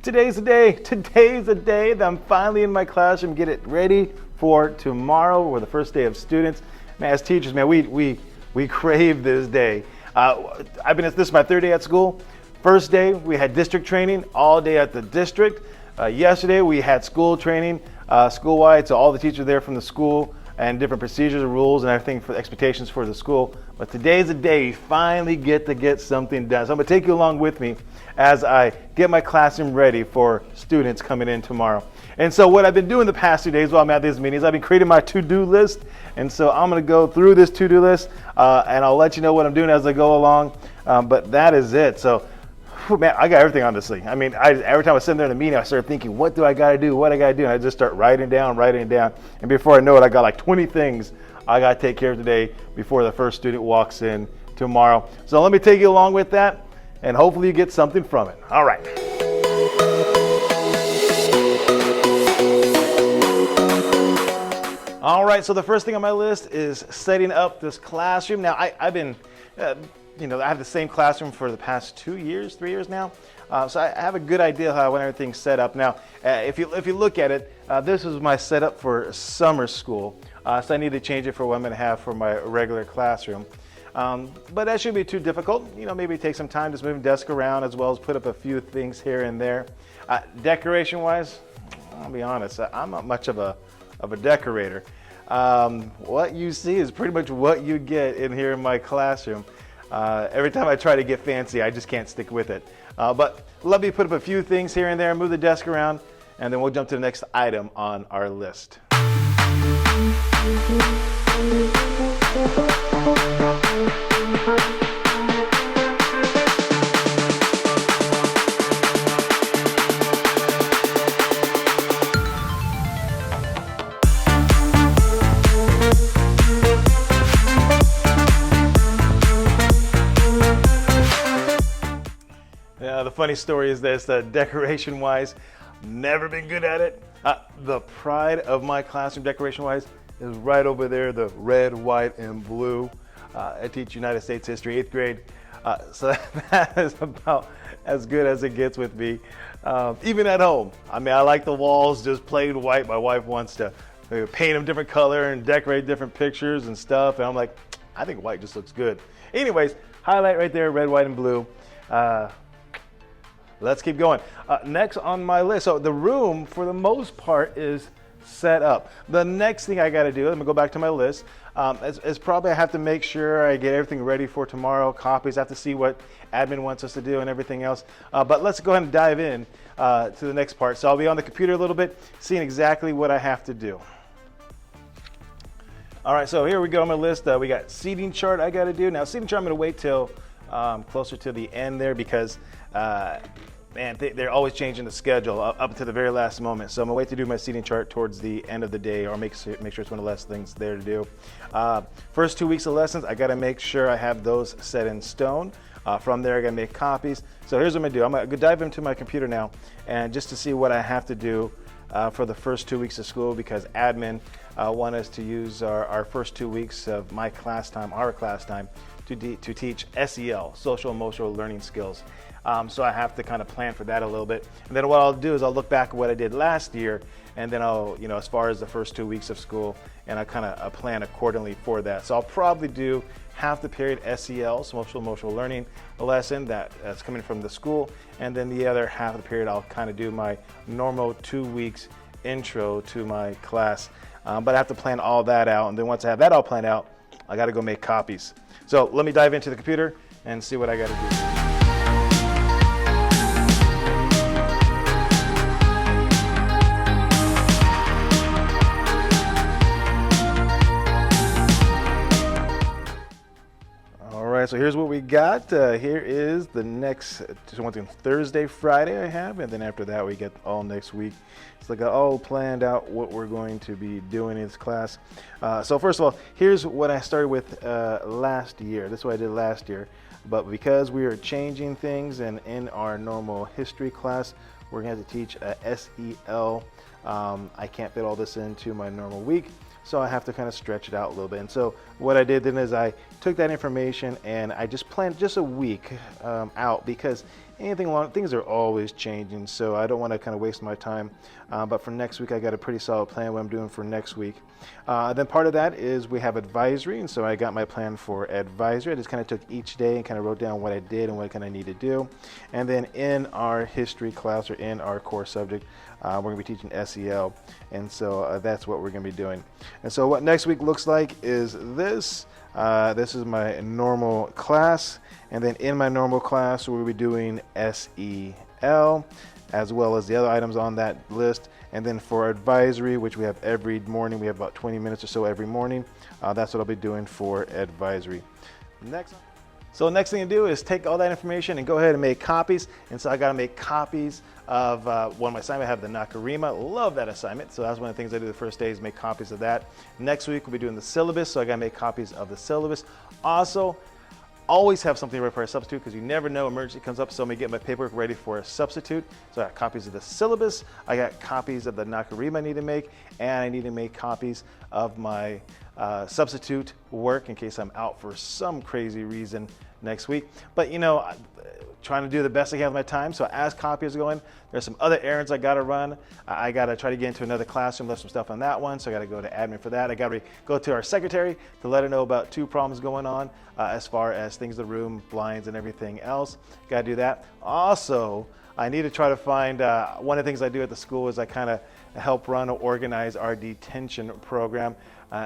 Today's the day. Today's the day that I'm finally in my classroom, get it ready for tomorrow, or the first day of students. Man, as teachers, man, we crave this day. This is my third day at school. First day, we had district training all day at the district. Yesterday, we had school training, school-wide, so all the teachers there from the school and different procedures and rules and everything for expectations for the school. But today's the day you finally get to get something done. So I'm gonna take you along with me as I get my classroom ready for students coming in tomorrow. And so what I've been doing the past 2 days while I'm at these meetings, I've been creating my to-do list. And so I'm gonna go through this to-do list and I'll let you know what I'm doing as I go along. But that is it. So, man, I got everything on this thing. I mean, every time I sit there in the meeting, I start thinking, what do I gotta do? What I gotta do? And I just start writing down. And before I know it, I got like 20 things I gotta take care of today before the first student walks in tomorrow. So let me take you along with that, and hopefully you get something from it. All right. All right, so the first thing on my list is setting up this classroom. Now, I've been, I have the same classroom for the past 3 years now. So I have a good idea how I want everything set up. Now, if you look at it, this is my setup for summer school. So I need to change it for what I'm going to have for my regular classroom. But that shouldn't be too difficult. Maybe take some time just moving desk around, as well as put up a few things here and there. Decoration-wise, I'll be honest, I'm not much of a decorator. What you see is pretty much what you get in here in my classroom. Every time I try to get fancy, I just can't stick with it. But let me put up a few things here and there, move the desk around, and then we'll jump to the next item on our list. The funny story is this, decoration-wise, never been good at it. The pride of my classroom decoration-wise is right over there, the red, white, and blue. I teach United States history, 8th grade. So that is about as good as it gets with me. Even at home, I like the walls just plain white. My wife wants to paint them different color and decorate different pictures and stuff. And I'm like, I think white just looks good. Anyways, highlight right there, red, white, and blue. Let's keep going. Next on my list, so the room for the most part is set up. The next thing I got to do, let me go back to my list, is probably I have to make sure I get everything ready for tomorrow, copies. I have to see what admin wants us to do and everything else. But let's go ahead and dive in to the next part. So I'll be on the computer a little bit, seeing exactly what I have to do. All right, so here we go on my list. We got seating chart I got to do. Now, seating chart I'm going to wait till closer to the end there because they're always changing the schedule up to the very last moment. So I'm gonna wait to do my seating chart towards the end of the day, or make sure it's one of the last things there to do. First 2 weeks of lessons, I gotta make sure I have those set in stone. From there, I gotta make copies. So here's what I'm gonna do. I'm gonna dive into my computer now, and just to see what I have to do for the first 2 weeks of school, because admin want us to use our first 2 weeks of my class time, our class time, to teach SEL, social emotional learning skills. So I have to kind of plan for that a little bit. And then what I'll do is I'll look back at what I did last year, and then I'll, as far as the first 2 weeks of school, and I kind of plan accordingly for that. So I'll probably do half the period SEL, social emotional learning lesson that's coming from the school, and then the other half of the period I'll kind of do my normal 2 weeks intro to my class. But I have to plan all that out, and then once I have that all planned out, I got to go make copies. So let me dive into the computer and see what I got to do. So here's what we got. Here is the next Thursday, Friday I have, and then after that we get all next week. It's like all planned out what we're going to be doing in this class. So first of all, here's what I started with last year. This is what I did last year. But because we are changing things, and in our normal history class, we're going to have to teach SEL. I can't fit all this into my normal week, so I have to kind of stretch it out a little bit. And so what I did then is I took that information and I just planned just a week out, because anything along. Things are always changing, so I don't want to kind of waste my time. But for next week, I got a pretty solid plan what I'm doing for next week. Then part of that is we have advisory, and so I got my plan for advisory. I just kind of took each day and kind of wrote down what I did and what I kind of need to do. And then in our history class, or in our core subject, we're going to be teaching SEL, and so that's what we're going to be doing. And so what next week looks like is this. This is my normal class, and then in my normal class we'll be doing SEL as well as the other items on that list. And then for advisory, which we have every morning, we have about 20 minutes or so every morning, that's what I'll be doing for advisory. So the next thing to do is take all that information and go ahead and make copies. And so I got to make copies of one of my assignments. I have the Nakarima. Love that assignment. So that's one of the things I do the first day is make copies of that. Next week we'll be doing the syllabus. So I got to make copies of the syllabus. Also, always have something ready for a substitute because you never know, emergency comes up. So I'm going to get my paperwork ready for a substitute. So I got copies of the syllabus. I got copies of the Nakarima I need to make. And I need to make copies of my substitute work in case I'm out for some crazy reason next week. But you know, trying to do the best I can with my time. So as copy is going, there's some other errands I got to run. I got to try to get into another classroom, left some stuff on that one. So I got to go to admin for that. I got to go to our secretary to let her know about 2 problems going on as far as things in the room, blinds and everything else. Got to do that. Also, I need to try to find, one of the things I do at the school is I kind of help run or organize our detention program.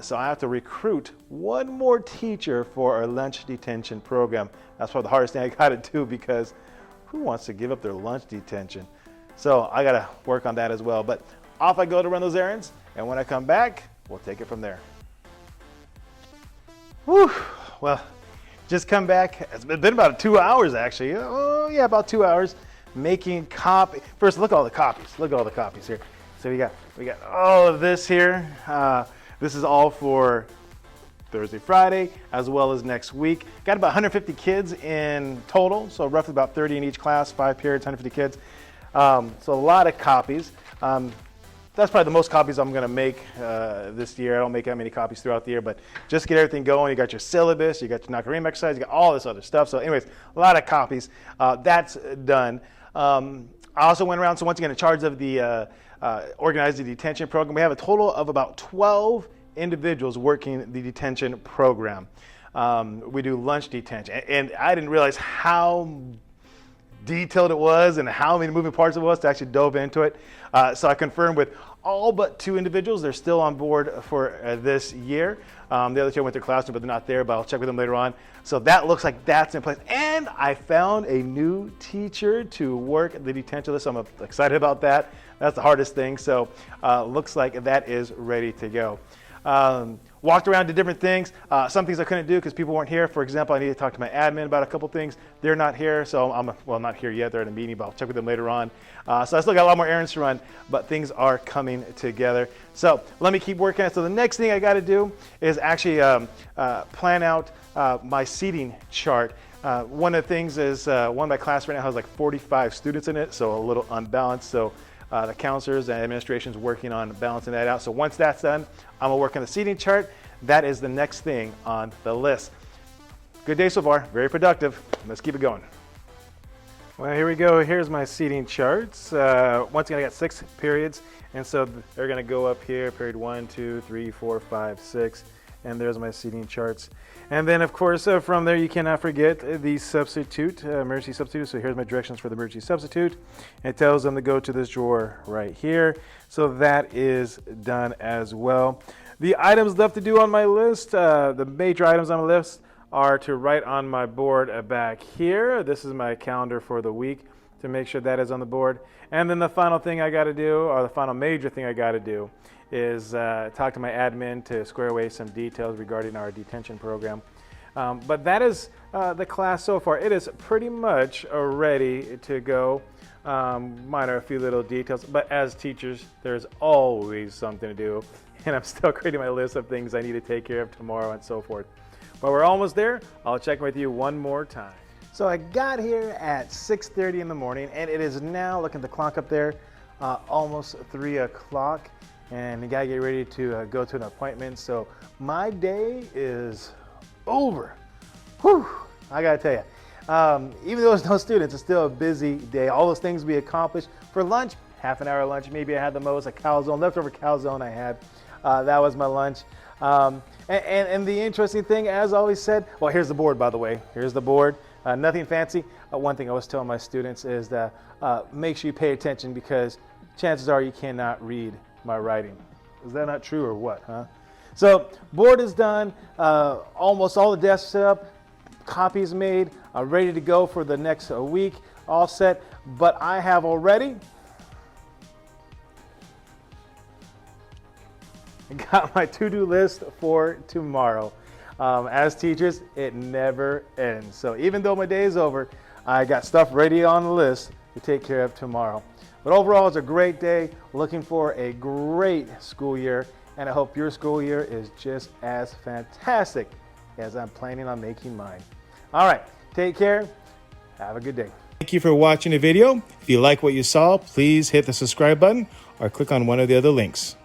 So I have to recruit one more teacher for our lunch detention program. That's probably the hardest thing I got to do because who wants to give up their lunch detention? So I got to work on that as well. But off I go to run those errands, and when I come back, we'll take it from there. Whew. Well, just come back. It's been about 2 hours actually. Oh yeah, about 2 hours making copy. First, look at all the copies. Look at all the copies here. So we got all of this here. This is all for Thursday, Friday, as well as next week. Got about 150 kids in total, so roughly about 30 in each class, 5 periods, 150 kids. So a lot of copies. That's probably the most copies I'm gonna make this year. I don't make that many copies throughout the year, but just get everything going. You got your syllabus, you got your Nakarima exercise, you got all this other stuff. So anyways, a lot of copies. That's done. I also went around, so once again, in charge of the organizing the detention program. We have a total of about 12 individuals working the detention program. We do lunch detention, and I didn't realize how detailed it was and how many moving parts it was to actually dove into it. So I confirmed with all but 2 individuals. They're still on board for this year. The other 2 went to classroom, but they're not there, but I'll check with them later on. So that looks like that's in place. And I found a new teacher to work the detention list. So I'm excited about that. That's the hardest thing. So looks like that is ready to go. Walked around, did different things. Some things I couldn't do because people weren't here. For example, I need to talk to my admin about a couple things. They're not here, so I'm not here yet. They're at a meeting, but I'll check with them later on. So I still got a lot more errands to run, but things are coming together. So let me keep working. So the next thing I got to do is actually plan out my seating chart. One of the things is one of my class right now has like 45 students in it, so a little unbalanced. So the counselors and administration is working on balancing that out. So once that's done, I'm gonna work on the seating chart. That is the next thing on the list. Good day so far, very productive. Let's keep it going. Well, here we go. Here's my seating charts. Once again, I got 6 periods, and so they're gonna go up here, period 1, 2, 3, 4, 5, 6, and there's my seating charts. And then, of course, from there, you cannot forget the substitute, emergency substitute. So here's my directions for the emergency substitute. It tells them to go to this drawer right here. So that is done as well. The items left to do on my list, the major items on the list are to write on my board back here. This is my calendar for the week to make sure that is on the board. And then the final thing I got to do, or the final major thing I got to do, is talk to my admin to square away some details regarding our detention program. But that is the class so far. It is pretty much ready to go. Minor a few little details, but as teachers, there's always something to do. And I'm still creating my list of things I need to take care of tomorrow and so forth. But we're almost there. I'll check with you one more time. So I got here at 6:30 in the morning, and it is now, look at the clock up there, almost 3 o'clock. And you gotta get ready to go to an appointment. So my day is over. Whew, I gotta tell you. Even though there's no students, it's still a busy day. All those things we accomplished. For lunch, half an hour lunch, maybe I had the most, a calzone, leftover calzone I had. That was my lunch. And the interesting thing, as always said, well, here's the board, by the way. Here's the board. Nothing fancy. One thing I always tell my students is that make sure you pay attention, because chances are you cannot read my writing. Is that not true or what, huh? So board is done. Almost all the desks set up. Copies made. I'm ready to go for the next week. All set. But I have already got my to-do list for tomorrow. As teachers, it never ends. So even though my day is over, I got stuff ready on the list to take care of tomorrow. But overall, it's a great day. Looking for a great school year, and I hope your school year is just as fantastic as I'm planning on making mine. All right, take care. Have a good day. Thank you for watching the video. If you like what you saw, please hit the subscribe button or click on one of the other links.